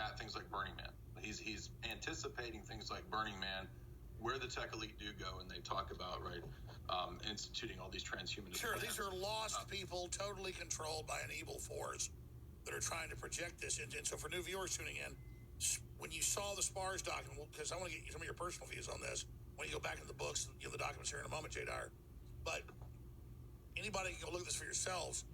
at things like Burning Man. He's anticipating things like Burning Man, where the tech elite do go, and they talk about, right, instituting all these transhumanist Sure, plans. these are lost people totally controlled by an evil force that are trying to project this. And so for new viewers tuning in, when you saw the SPARS document, because I want to get some of your personal views on this, when you go back into the books, the documents here in a moment, Jay Dyer, but anybody can go look at this for yourselves.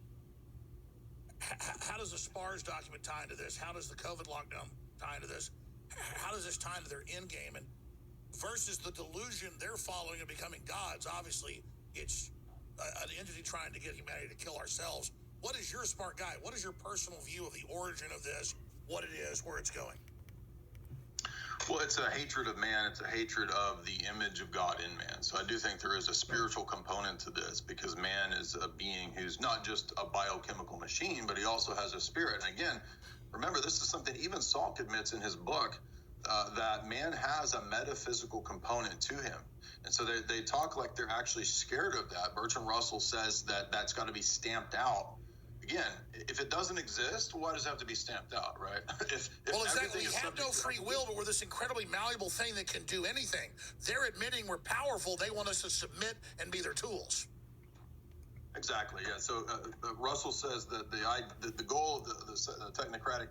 How does the SPARS document tie into this? How does the COVID lockdown tie into this? How does this tie into their end game? And versus the delusion they're following and becoming gods, obviously it's an entity trying to get humanity to kill ourselves. What is your smart guy? What is your personal view of the origin of this, what it is, where it's going? Well, it's a hatred of man. It's a hatred of the image of God in man. So I do think there is a spiritual component to this, because man is a being who's not just a biochemical machine, but he also has a spirit. And again, remember, this is something even Salk admits in his book, that man has a metaphysical component to him. And so they talk like they're actually scared of that. Bertrand Russell says that that's got to be stamped out. Again, if it doesn't exist, why does it have to be stamped out, right? Well, exactly. We have no free will, but we're this incredibly malleable thing that can do anything. They're admitting we're powerful. They want us to submit and be their tools. Exactly, yeah. So Russell says that the goal of the technocratic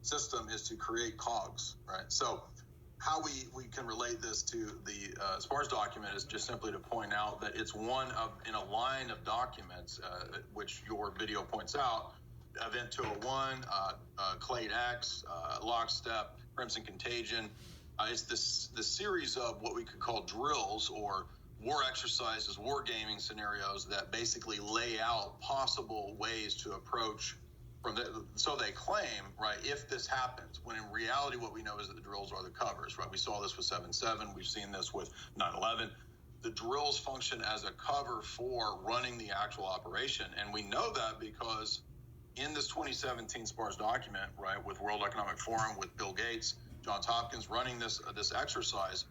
system is to create cogs, right? So how we can relate this to the SPARS document is just simply to point out that it's one of, in a line of documents, which your video points out, Event 201, Clade X, Lockstep, Crimson Contagion. It's the series of what we could call drills or war exercises, war gaming scenarios that basically lay out possible ways to approach so they claim, right, if this happens, when in reality what we know is that the drills are the covers, right? We saw this with 7/7. We've seen this with 9/11. The drills function as a cover for running the actual operation. And we know that because in this 2017 SPARS document, right, with World Economic Forum, with Bill Gates, Johns Hopkins running this exercise,